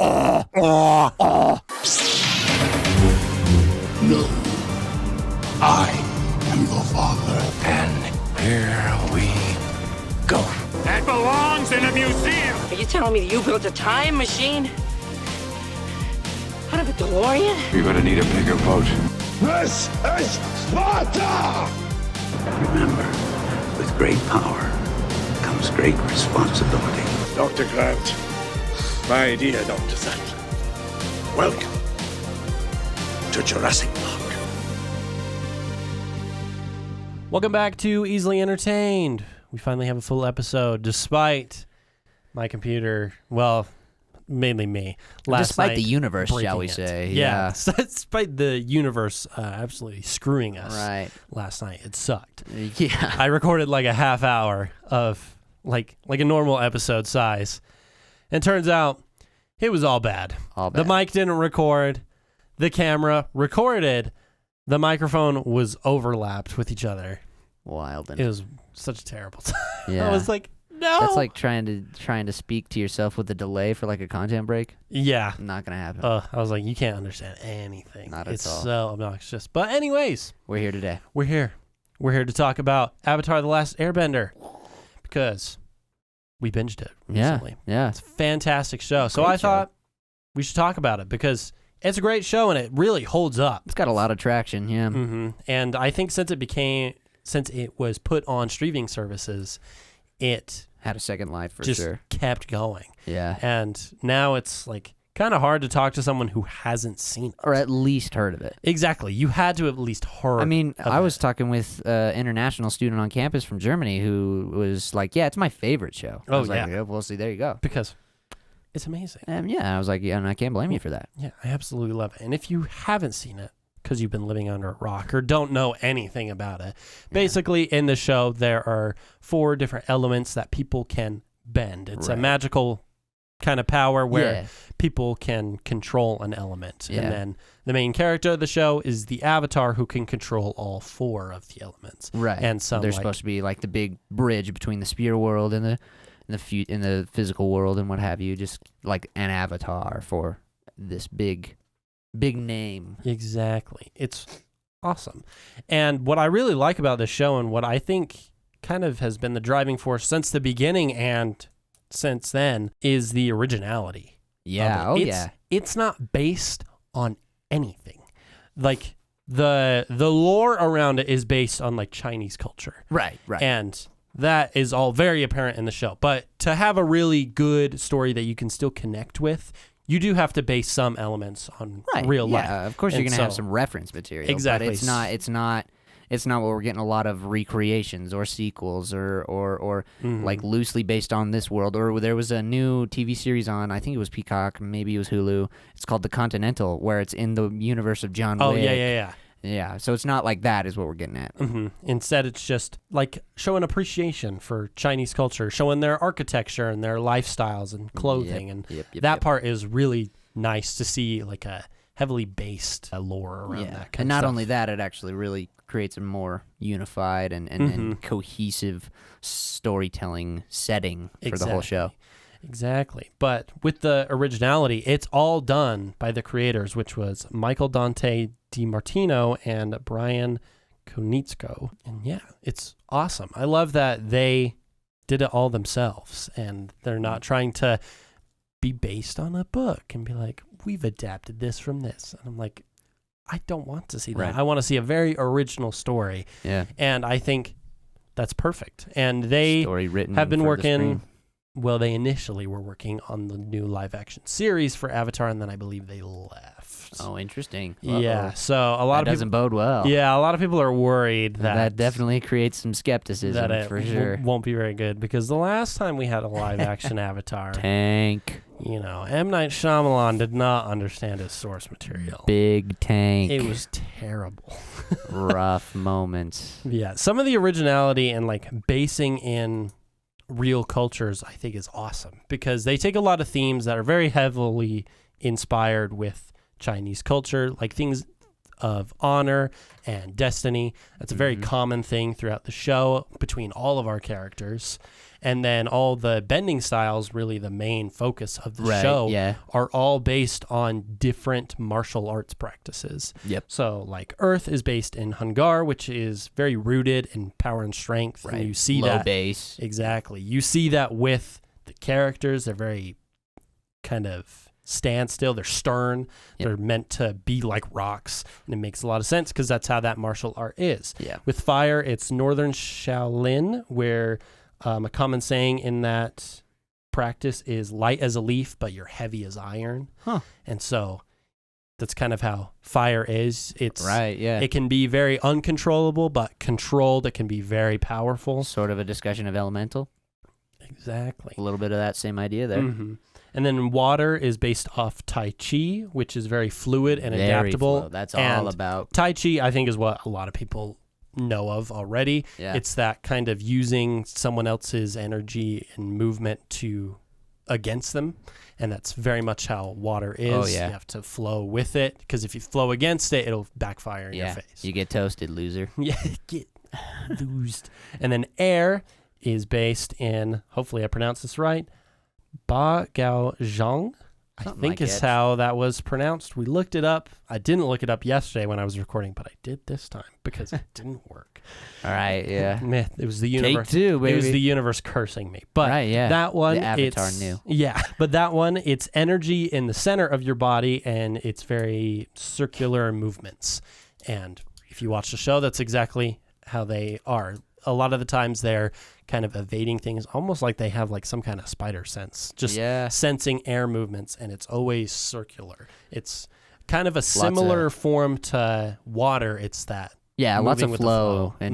No, I am the father. And here we go. That belongs in a museum. Are you telling me that you built a time machine? Out of a DeLorean? You're gonna need a bigger boat. This is Sparta! Remember, with great power comes great responsibility. Dr. Grant, my dear Dr. Sattler, welcome to Jurassic Park. Welcome back to Easily Entertained. We finally have a full episode, despite my computer, well, mainly me. Despite the universe, shall we say. Yeah. Despite the universe absolutely screwing us last night. It sucked. Yeah. I recorded like a half hour of like a normal episode size. And turns out it was all bad. The mic didn't record. The camera recorded. The microphone was overlapped with each other. Wild. It was such a terrible time. Yeah. I was like, no. That's like trying to speak to yourself with a delay for like a content break. Yeah. Not gonna happen. I was like, you can't understand anything. Not at all. It's so obnoxious. But anyways, We're here today. we're here. We're here to talk about Avatar: The Last Airbender because we binged it recently. Yeah. It's a fantastic show. So Great I show. thought we should talk about it because it's a great show and it really holds up. It's got a lot of traction. Yeah. Mm-hmm. And I think since it was put on streaming services, it Had a second life for just sure. kept going. Yeah. And now it's like kind of hard to talk to someone who hasn't seen it. Or at least heard of it. Exactly. You had to at least heard. I mean, of I was it. talking with an international student on campus from Germany who was like, "Yeah, it's my favorite show." I Oh, was yeah. Like, well, see, there you go. because it's amazing. Yeah, I was like, yeah, and I can't blame you for that. Yeah, I absolutely love it. And if you haven't seen it because you've been living under a rock or don't know anything about it, basically in the show there are 4 different elements that people can bend. It's a Right. magical kind of power where Yeah. people can control an element. Yeah. And then the main character of the show is the Avatar who can control all 4 of the elements. Right. And so they're like, supposed to be like the big bridge between the spirit world and the physical world and what have you, just like an avatar for this big name. Exactly. It's awesome. And what I really like about this show and what I think kind of has been the driving force since the beginning and since then is the originality. Yeah. of it. Oh, It's- yeah. It's not based on anything. Like the lore around it is based on like Chinese culture. Right. And that is all very apparent in the show. But to have a really good story that you can still connect with, you do have to base some elements on real life. Yeah, of course And you're gonna have so- some reference material. Exactly. But it's not what we're getting a lot of recreations or sequels or like loosely based on this world. Or there was a new TV series on, I think it was Peacock, maybe it was Hulu. It's called The Continental, where it's in the universe of John Wick. Oh, yeah. Yeah, so it's not like that is what we're getting at. Mm-hmm. Instead, it's just like showing appreciation for Chinese culture, showing their architecture and their lifestyles and clothing. Yep, that part is really nice to see, like a heavily based lore around that kind and of not stuff. only that, it actually really creates a more unified and cohesive storytelling setting for the whole show. Exactly. But with the originality, it's all done by the creators, which was Michael Dante DiMartino and Brian Konietzko. And yeah, it's awesome. I love that they did it all themselves and they're not trying to be based on a book and be like, we've adapted this from this. And I'm like, I don't want to see that. Right. I want to see a very original story. Yeah. And I think that's perfect. And they Story written have been for the working. screen. Well, they initially were working on the new live action series for Avatar, and then I believe they left. Oh, interesting. Yeah. So a lot That of doesn't people. bode well. Yeah, a lot of people are worried that That definitely creates some skepticism that it for sure. won't be very good because the last time we had a live action Avatar, Tank. M. Night Shyamalan did not understand his source material. Big tank. It was terrible. Rough moments. Yeah, some of the originality and like basing in real cultures I think is awesome because they take a lot of themes that are very heavily inspired with Chinese culture, like things of honor and destiny. That's a very common thing throughout the show between all of our characters. And then all the bending styles, really the main focus of the show, are all based on different martial arts practices. Yep. So like Earth is based in Hungar, which is very rooted in power and strength. Right. And you see Low that. base. Exactly. You see that with the characters. They're very kind of stand still. They're stern. Yep. They're meant to be like rocks. And it makes a lot of sense because that's how that martial art is. Yeah. With fire, it's Northern Shaolin, where a common saying in that practice is light as a leaf, but you're heavy as iron. Huh. And so that's kind of how fire is. It's Right, yeah. It can be very uncontrollable, but controlled, it can be very powerful. Sort of a discussion of elemental. Exactly. A little bit of that same idea there. Mm-hmm. And then water is based off Tai Chi, which is very fluid and Very adaptable. flow. That's And all about. Tai Chi, I think, is what a lot of people know of already. Yeah. It's that kind of using someone else's energy and movement against them. And that's very much how water is. Oh, yeah. You have to flow with it, because if you flow against it, it'll backfire in your face. You get toasted, loser. Yeah, get loosed. And then air is based in, hopefully I pronounced this right, Ba Gao Zhang, I Something think like is it. how that was pronounced. We looked it up. I didn't look it up yesterday when I was recording, but I did this time because it didn't work. All right, yeah. Man, it was the Take universe. two, baby. It was the universe cursing me. But Right, yeah. that one, The Avatar it's, knew. Yeah, but that one, it's energy in the center of your body, and it's very circular movements. And if you watch the show, that's exactly how they are. A lot of the times they're kind of evading things, almost like they have like some kind of spider sense, just sensing air movements, and it's always circular. It's kind of a similar form to water. It's that. Yeah, lots moving of with the flow, flow.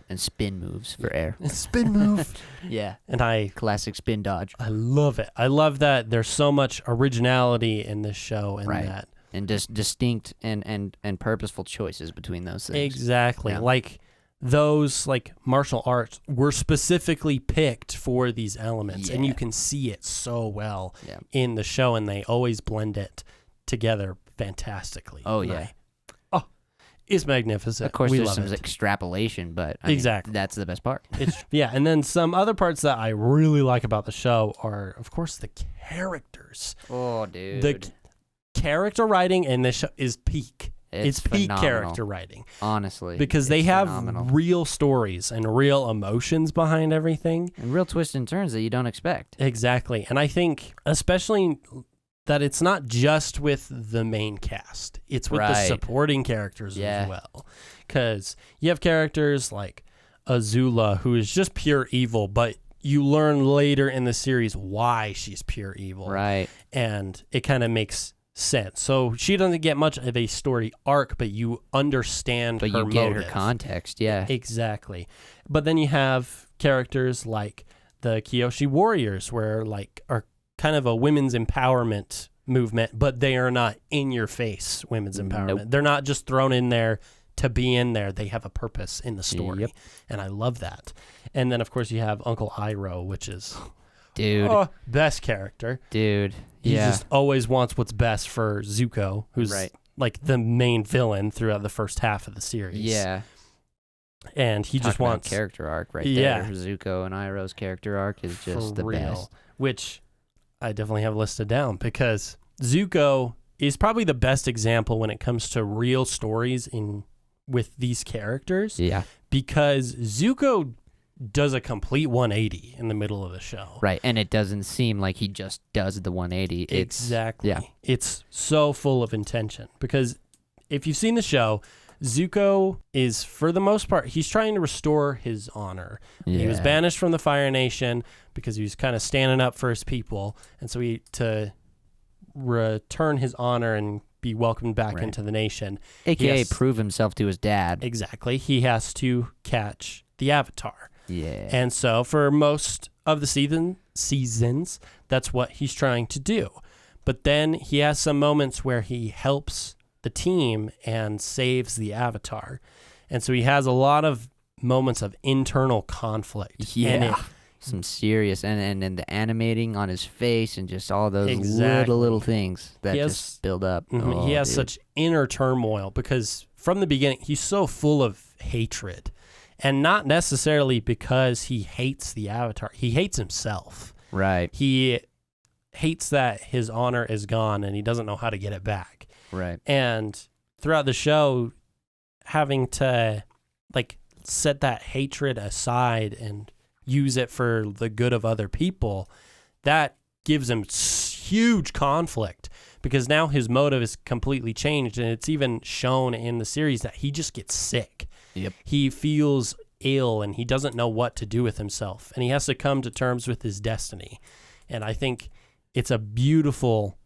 and spin moves for air. Spin move. Yeah. And Classic spin dodge. I love it. I love that there's so much originality in this show, and that. And just distinct and purposeful choices between those things. Exactly. Yeah. Like those like martial arts were specifically picked for these elements, and you can see it so well in the show, and they always blend it together fantastically. Oh, yeah. It's magnificent. Of course, we there's love some it. extrapolation, but I mean, that's the best part. And then some other parts that I really like about the show are, of course, the characters. Oh, dude. The character writing in this show is peak. It's peak phenomenal. character writing. Honestly. Because they have phenomenal. real stories and real emotions behind everything. And real twists and turns that you don't expect. Exactly. And I think especially that it's not just with the main cast. It's with the supporting characters as well. Because you have characters like Azula, who is just pure evil, but you learn later in the series why she's pure evil. Right. And it kind of makes sense. So she doesn't get much of a story arc, but you understand her you motive. get her context, yeah. Exactly. But then you have characters like the Kyoshi Warriors, where like are kind of a women's empowerment movement, but they are not in your face women's empowerment. Nope. They're not just thrown in there to be in there. They have a purpose in the story. Yep. And I love that. And then of course you have Uncle Iroh, which is best character. Dude. He just always wants what's best for Zuko, who's like the main villain throughout the first half of the series. Yeah. And he just wants character arc right there. Zuko and Iroh's character arc is just the best. Which I definitely have listed down, because Zuko is probably the best example when it comes to real stories with these characters. Yeah. Because Zuko does a complete 180 in the middle of the show. Right. And it doesn't seem like he just does the 180. Exactly. It's so full of intention, because if you've seen the show, Zuko is, for the most part, he's trying to restore his honor. Yeah. He was banished from the Fire Nation because he was kind of standing up for his people. And so to return his honor and be welcomed back into the nation. AKA prove himself to his dad. Exactly. He has to catch the Avatar. Yeah. And so for most of the seasons, that's what he's trying to do. But then he has some moments where he helps the team and saves the Avatar. And so he has a lot of moments of internal conflict. Yeah. And some serious, and the animating on his face and just all those Exactly. little things that He has- just build up. Mhm. He has dude. such inner turmoil because from the beginning, he's so full of hatred. And not necessarily because he hates the Avatar. He hates himself. Right, He hates that his honor is gone and he doesn't know how to get it back. right. And throughout the show, having to like set that hatred aside and use it for the good of other people, that gives him huge conflict because now his motive is completely changed. And it's even shown in the series that he just gets sick. Yep. He feels ill and he doesn't know what to do with himself. And he has to come to terms with his destiny. And I think it's a beautiful,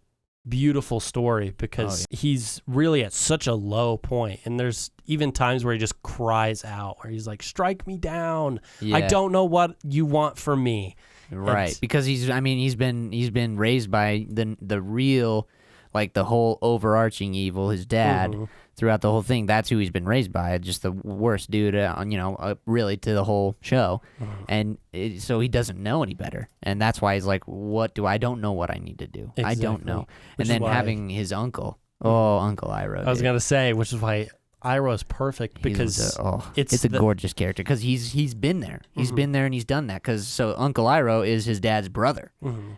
beautiful story because he's really at such a low point. And there's even times where he just cries out, where he's like, strike me down. I Yeah. don't know what you want from me. Right, And- because he's been raised by the real, like the whole overarching evil, his dad, Mhm. throughout the whole thing. That's who he's been raised by, just the worst dude, really to the whole show. And so he doesn't know any better, and that's why he's like, I don't know what I need to do. I don't Exactly. know. Which And is then why- having his uncle, Uncle Iroh. I was dude. going to say, which is why Iroh's perfect because It's a gorgeous character because he's been there. He's been there and he's done that. So Uncle Iroh is his dad's brother,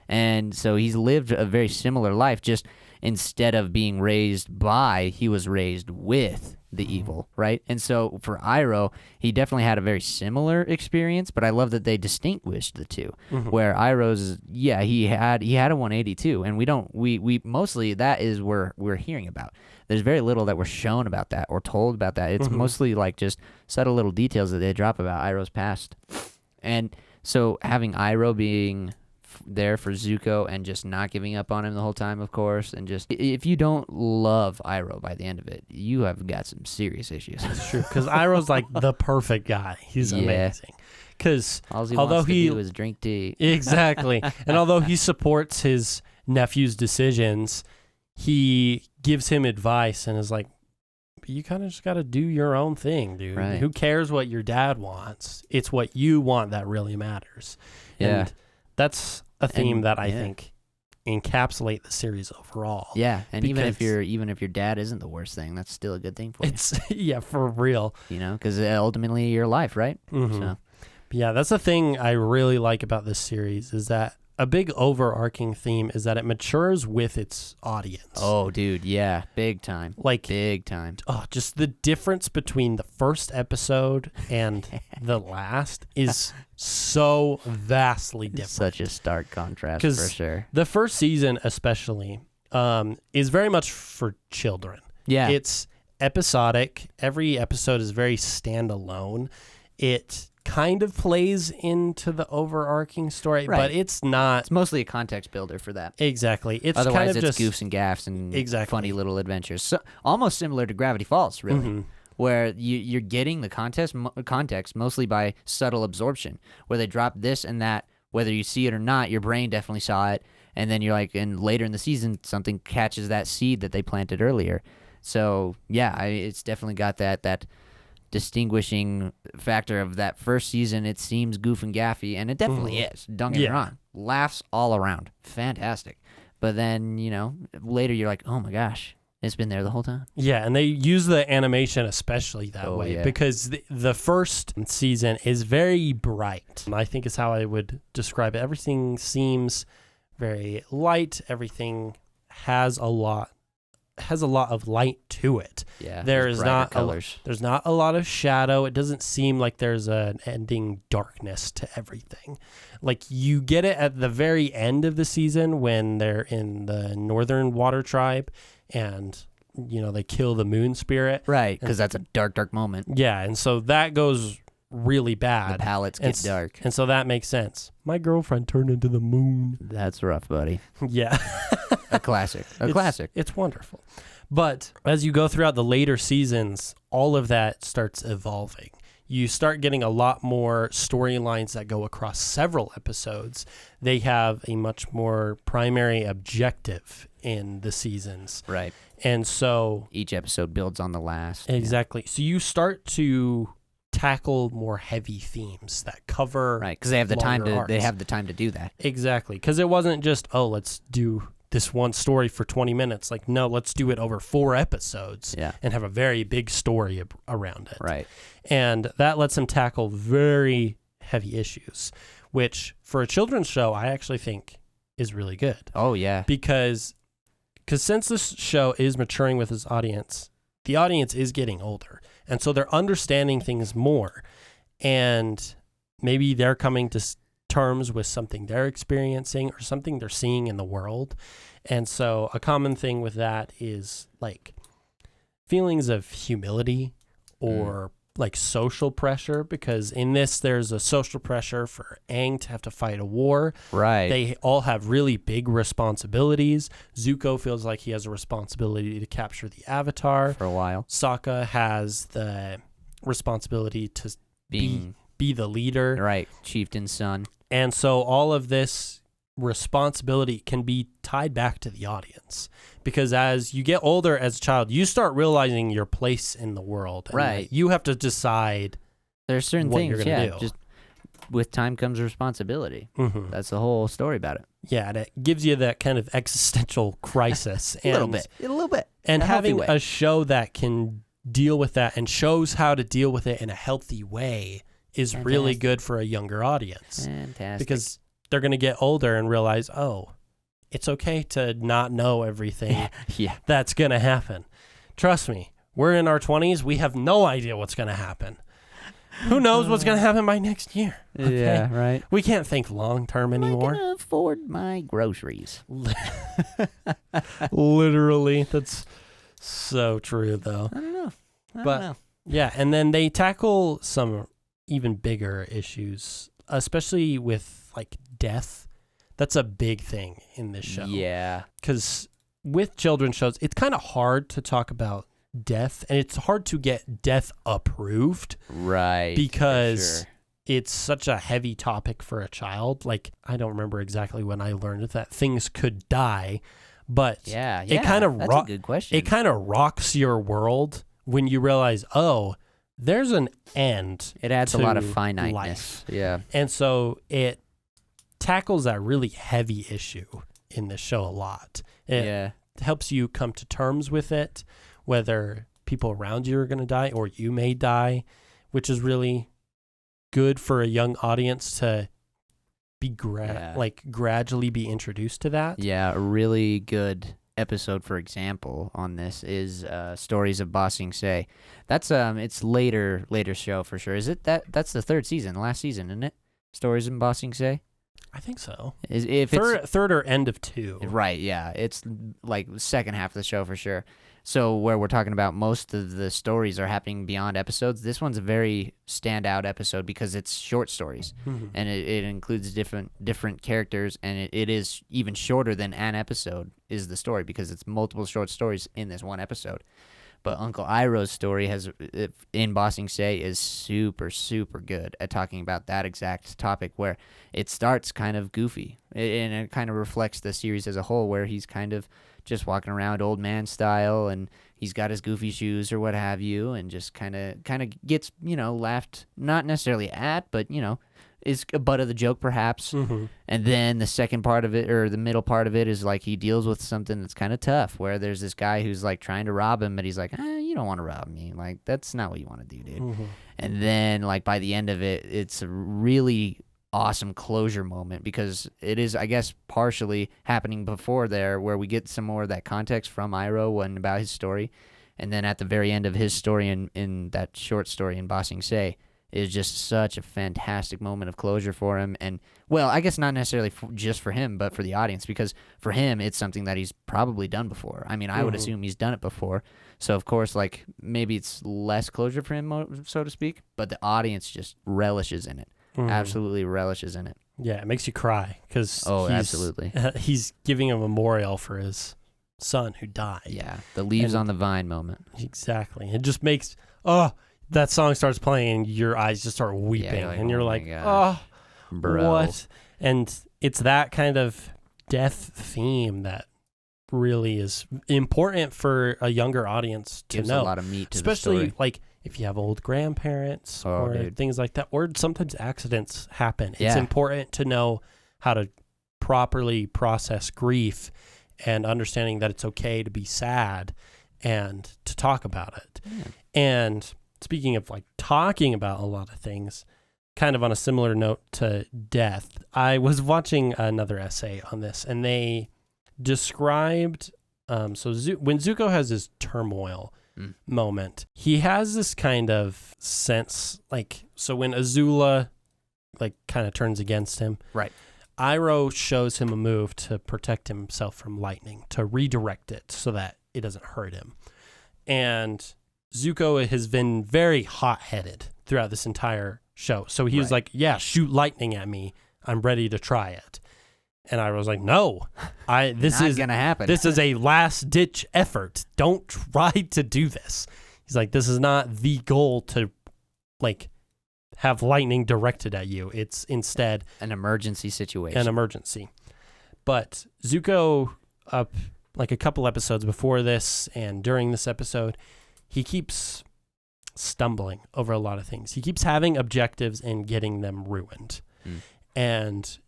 and so he's lived a very similar life. Just instead of being raised by, he was raised with the evil, right? And so for Iroh, he definitely had a very similar experience. But I love that they distinguished the two. Where Iroh's, he had a 180 too, and we mostly that is where we're hearing about. There's very little that we're shown about that or told about that. It's mostly like just subtle little details that they drop about Iroh's past. And so having Iroh being there for Zuko and just not giving up on him the whole time, of course, and just if you don't love Iroh by the end of it, you have got some serious issues. It's true because Iroh's like the perfect guy. He's Yeah. amazing. Because All he although wants he to do is drink tea. exactly, and although he supports his nephew's decisions, he gives him advice and is like, you kind of just got to do your own thing, dude. Right. Who cares what your dad wants? It's what you want that really matters. Yeah. And that's a theme And- that I yeah. think encapsulate the series overall. Yeah, and even if Because- your dad isn't the worst thing, that's still a good thing for It's yeah, for real. you. Because ultimately your life, right? Mhm. So Yeah, that's the thing I really like about this series is that a big overarching theme is that it matures with its audience. oh, dude, yeah, big time, Like, big time. just the difference between the first episode and the last is so vastly different. Such a stark contrast 'Cause for sure. The first season, especially, is very much for children. Yeah, It's episodic. Every episode is very standalone. It kind of plays into the overarching story, Right. but it's not it's mostly a context builder for that. exactly. It's Otherwise, kind of it's just goofs and gaffs and Exactly. funny little adventures. So, almost similar to Gravity Falls, really, Mhm. where you're getting the context mostly by subtle absorption, where they drop this and that, whether you see it or not, your brain definitely saw it, and then you're like, and later in the season, something catches that seed that they planted earlier. So yeah, it's definitely got that distinguishing factor of that first season. It seems goof and gaffy, and it definitely is. Don't get me Yeah. wrong. Laughs all around. Fantastic. But then, later you're like, oh my gosh, it's been there the whole time. Yeah, and they use the animation especially that Oh, way yeah. because the first season is very bright. I think is how I would describe it. Everything seems very light. Everything has a lot of light to it. Yeah. There there's is brighter not colors. there's not a lot of shadow. It doesn't seem like there's an ending darkness to everything. Like you get it at the very end of the season when they're in the Northern Water Tribe and they kill the moon spirit. Right, because that's a dark moment. Yeah, and so that goes really bad. The palettes And get dark. And so that makes sense. My girlfriend turned into the moon. That's rough, buddy. Yeah. A classic. Classic. It's wonderful. But as you go throughout the later seasons, all of that starts evolving. You start getting a lot more storylines that go across several episodes. They have a much more primary objective in the seasons. Right. And so Each episode builds on the last. exactly. So you start to tackle more heavy themes that cover Right, because they have the time longer to arcs. they have the time to do that. Exactly, because it wasn't just, oh, let's do this one story for 20 minutes. Like, no, let's do it over 4 episodes and have a very big story around it. Right. And that lets them tackle very heavy issues, which for a children's show, I actually think is really good. Oh, yeah. Because since this show is maturing with its audience, the audience is getting older. And so they're understanding things more. And maybe they're coming to terms with something they're experiencing or something they're seeing in the world. And so a common thing with that is like feelings of humility or like social pressure, because in this there's a social pressure for Aang to have to fight a war. Right. They all have really big responsibilities. Zuko feels like he has a responsibility to capture the Avatar. For a while. Sokka has the responsibility to be the leader. Right. Chieftain's son. And so all of this responsibility can be tied back to the audience, because as you get older as a child, you start realizing your place in the world. And right. You have to decide there's certain what things you're gonna do. Just with time comes responsibility. Mm-hmm. That's the whole story about it. Yeah, and it gives you that kind of existential crisis. A little bit. And In a healthy having way. a show that can deal with that and shows how to deal with it in a healthy way is really good for a younger audience. Fantastic. Because they're going to get older and realize, oh, it's okay to not know everything that's going to happen. Trust me, we're in our 20s. We have no idea what's going to happen. Who knows what's going to happen by next year? Okay? Yeah, right. We can't think long term anymore. I can afford my groceries. Literally. That's so true, though. I don't know. But yeah, and then they tackle some even bigger issues, especially with like death. That's a big thing in this show. Yeah. Because with children's shows, it's kind of hard to talk about death, and it's hard to get death approved. Right. Because it's such a heavy topic for a child. Like, I don't remember exactly when I learned that things could die, but it kind of that's a good question. It kind of rocks your world when you realize, oh, there's an end. It adds a lot of to finiteness. life. Yeah. And so it tackles that really heavy issue in this show a lot. It helps you come to terms with it, whether people around you are going to die or you may die, which is really good for a young audience to be gradually be introduced to that. Yeah, a really good episode, for example, on this is Stories of Ba Sing Se. That's it's later show for sure. Is it that's the third season, last season, isn't it? Stories of Ba Sing Se? I think so. If third or end of 2. Right, yeah. It's like second half of the show for sure. So where we're talking about most of the stories are happening beyond episodes, this one's a very standout episode because it's short stories. Mm-hmm. And it includes different characters, and it is even shorter than an episode is the story because it's multiple short stories in this one episode. But Uncle Iroh's story in Ba Sing Se is super, super good at talking about that exact topic where it starts kind of goofy. And it kind of reflects the series as a whole where he's kind of just walking around old man style and he's got his goofy shoes or what have you and just kind of gets, laughed, not necessarily at, but, is a butt of the joke perhaps. Mm-hmm. And then the second part of it, or the middle part of it, is like he deals with something that's kind of tough where there's this guy who's like trying to rob him, but he's like, you don't want to rob me. Like, that's not what you want to do, dude. Mm-hmm. And then like by the end of it, it's a really awesome closure moment because it is, I guess, partially happening before there where we get some more of that context from Iroh and about his story. And then at the very end of his story in that short story in Ba Sing Se, is just such a fantastic moment of closure for him. And, well, I guess not necessarily just for him, but for the audience, because for him, it's something that he's probably done before. I mean, I would assume he's done it before. So, of course, like, maybe it's less closure for him, so to speak, but the audience just relishes in it. Mm-hmm. Absolutely relishes in it. Yeah, it makes you cry because absolutely. He's giving a memorial for his son who died. Yeah, the leaves on the vine moment. Exactly. It just makes, that song starts playing and your eyes just start weeping. Yeah, and you're like, bro. What? And it's that kind of death theme that really is important for a younger audience to Gives know. a lot of meat to especially the story. like if you have old grandparents or dude. things like that, or sometimes accidents happen. Yeah. It's important to know how to properly process grief and understanding that it's okay to be sad and to talk about it. Yeah. And speaking of like talking about a lot of things, kind of on a similar note to death, I was watching another essay on this, and they described when Zuko has his turmoil moment, he has this kind of sense, like, so when Azula like kind of turns against him, Right. Iroh shows him a move to protect himself from lightning, to redirect it so that it doesn't hurt him. And Zuko has been very hot-headed throughout this entire show. So he was like, yeah, shoot lightning at me. I'm ready to try it. And I was like, no, this Not is gonna happen. This is a last-ditch effort. Don't try to do this. He's like, this is not the goal to like have lightning directed at you. It's instead an emergency situation. an emergency. But Zuko, up like a couple episodes before this and during this episode, he keeps stumbling over a lot of things. He keeps having objectives and getting them ruined. And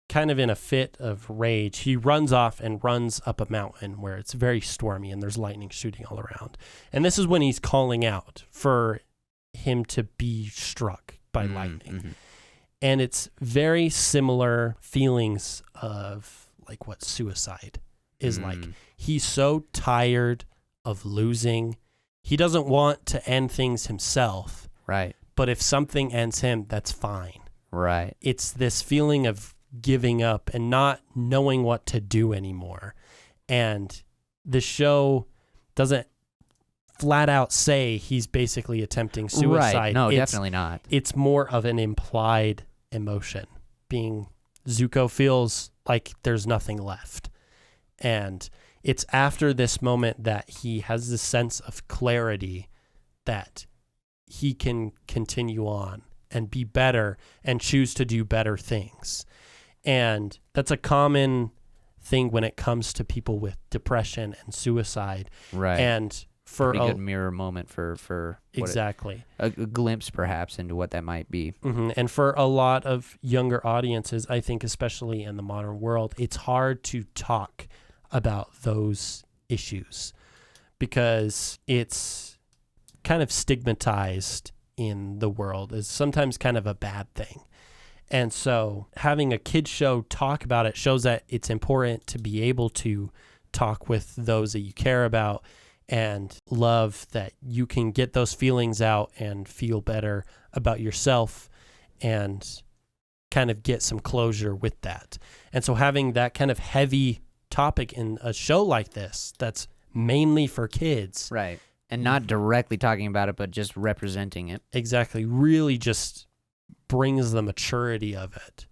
kind of in a fit of rage, he runs off and runs up a mountain where it's very stormy and there's lightning shooting all around. And this is when he's calling out for him to be struck by lightning. And it's very similar feelings of like what suicide is like. He's so tired of losing. He doesn't want to end things himself. Right. But if something ends him, that's fine. Right. It's this feeling of giving up and not knowing what to do anymore. And the show doesn't flat out say he's basically attempting suicide. Right. No, definitely not. It's more of an implied emotion, being Zuko feels like there's nothing left. And it's after this moment that he has this sense of clarity that he can continue on and be better and choose to do better things. And that's a common thing when it comes to people with depression and suicide. Right. And for pretty good mirror moment for exactly a glimpse perhaps into what that might be. And for a lot of younger audiences, I think especially in the modern world, it's hard to talk about those issues because it's kind of stigmatized in the world as sometimes kind of a bad thing. And so having a kid's show talk about it shows that it's important to be able to talk with those that you care about and love, that you can get those feelings out and feel better about yourself and kind of get some closure with that. And so having that kind of heavy topic in a show like this that's mainly for kids. Right. And not directly talking about it, but just representing it. Exactly. Really just brings the maturity of it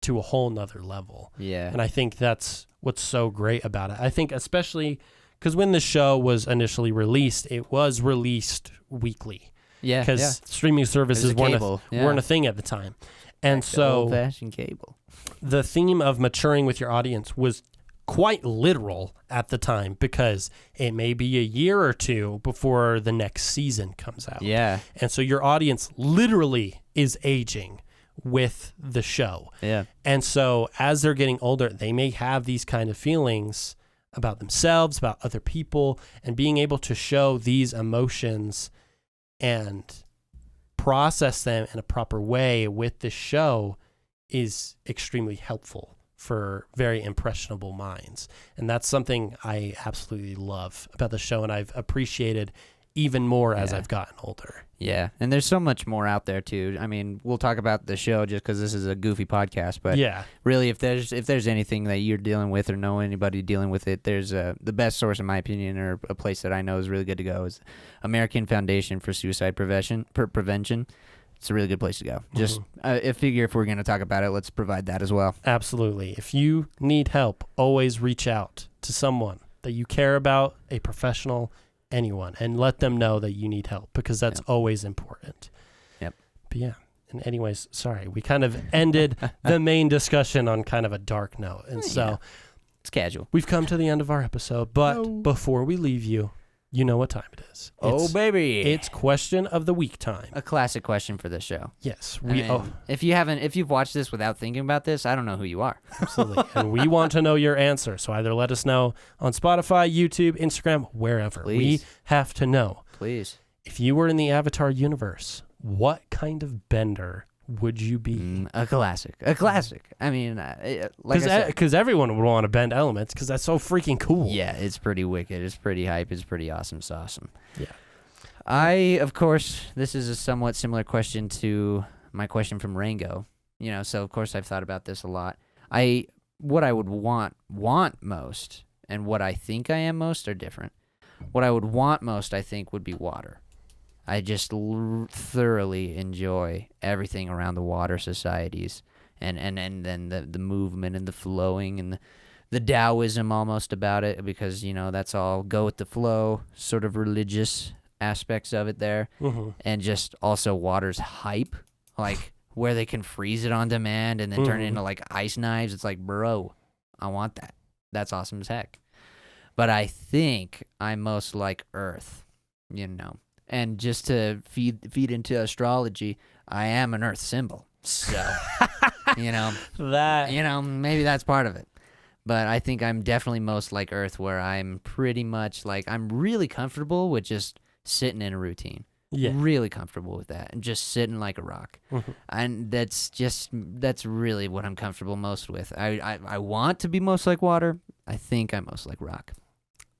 to a whole nother level. Yeah. And I think that's what's so great about it. I think especially because when the show was initially released, it was released weekly. Yeah. Because streaming services weren't a thing at the time. And so old-fashioned cable. The theme of maturing with your audience was quite literal at the time because it may be a year or two before the next season comes out. Yeah. And so your audience literally is aging with the show. Yeah. And so as they're getting older, they may have these kind of feelings about themselves, about other people, and being able to show these emotions and process them in a proper way with the show is extremely helpful for very impressionable minds. And that's something I absolutely love about the show, and I've appreciated even more as I've gotten older. Yeah, and there's so much more out there too. I mean, we'll talk about the show just because this is a goofy podcast, but really, if there's anything that you're dealing with or know anybody dealing with it, there's the best source, in my opinion, or a place that I know is really good to go is American Foundation for Suicide Prevention. It's a really good place to go. Just I figure if we're going to talk about it, let's provide that as well. Absolutely. If you need help, always reach out to someone that you care about, a professional, anyone, and let them know that you need help because that's always important. Yep. But yeah. And anyways, sorry, we kind of ended the main discussion on kind of a dark note. And so it's casual. We've come to the end of our episode, but before we leave you, You know what time it is. Oh, baby. It's question of the week time. A classic question for this show. Yes. If you've watched this without thinking about this, I don't know who you are. Absolutely. And we want to know your answer. So either let us know on Spotify, YouTube, Instagram, wherever. Please. We have to know. Please. If you were in the Avatar universe, what kind of bender would you be? A classic. A classic. I mean, like I said, Because everyone would want to bend elements because that's so freaking cool. yeah, it's pretty wicked. It's pretty hype. It's pretty awesome sauce. Yeah. Of course, this is a somewhat similar question to my question from Rango. So of course I've thought about this a lot. What I would want most and what I think I am most are different. What I would want most, I think, would be water. I just thoroughly enjoy everything around the water societies and then the movement and the flowing and the Taoism almost about it, because, that's all go with the flow, sort of religious aspects of it there. Mm-hmm. And just also water's hype, like where they can freeze it on demand and then turn it into like ice knives. It's like, bro, I want that. That's awesome as heck. But I think I'm most like Earth, And just to feed into astrology, I am an Earth symbol. So, maybe that's part of it. But I think I'm definitely most like Earth, where I'm pretty much like, I'm really comfortable with just sitting in a routine. Yeah. Really comfortable with that and just sitting like a rock. Mm-hmm. And that's really what I'm comfortable most with. I want to be most like water. I think I'm most like rock.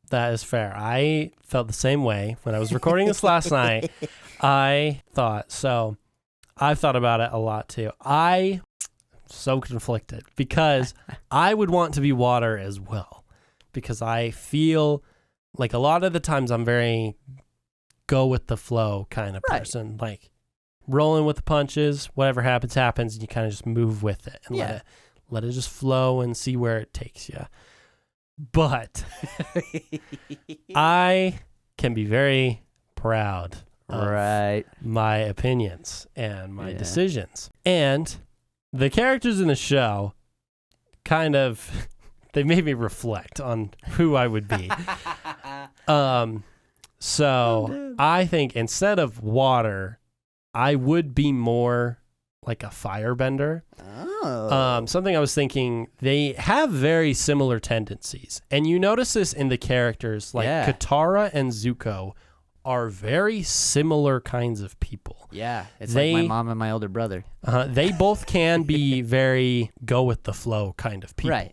That is fair. I felt the same way when I was recording this last night. I've thought about it a lot too. I'm so conflicted because I would want to be water as well, because I feel like a lot of the times I'm very go with the flow kind of person, like rolling with the punches, whatever happens, and you kind of just move with it and let it just flow and see where it takes you. But I can be very proud of my opinions and my decisions. And the characters in the show kind of, they made me reflect on who I would be. So I think instead of water, I would be more like a firebender. Something I was thinking, they have very similar tendencies. And you notice this in the characters, like Katara and Zuko are very similar kinds of people. Yeah, it's like my mom and my older brother. They both can be very go with the flow kind of people. Right.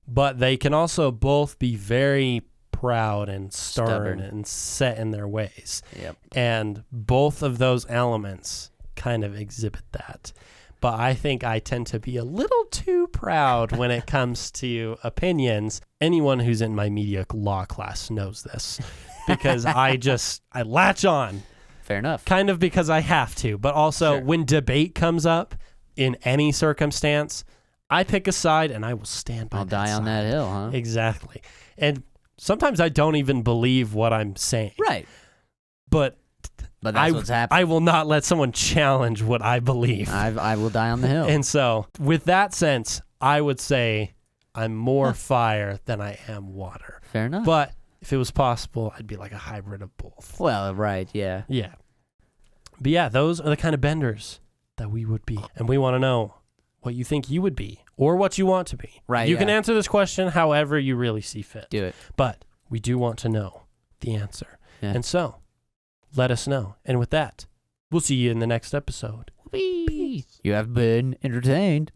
But they can also both be very proud and stubborn and set in their ways. Yep. And both of those elements kind of exhibit that. But I think I tend to be a little too proud when it comes to opinions. Anyone who's in my media law class knows this, because I latch on. Fair enough. Kind of because I have to, but also when debate comes up in any circumstance, I pick a side and I will stand by that I'll die on that hill, huh? Exactly. And sometimes I don't even believe what I'm saying. Right. But that's what's happening. I will not let someone challenge what I believe. I will die on the hill. And so, with that sense, I would say I'm more fire than I am water. Fair enough. But if it was possible, I'd be like a hybrid of both. Well, right, yeah. Yeah. But yeah, those are the kind of benders that we would be. And we want to know what you think you would be or what you want to be. Right. You can answer this question however you really see fit. Do it. But we do want to know the answer. Yeah. And so, let us know. And with that, we'll see you in the next episode. Peace. You have been entertained.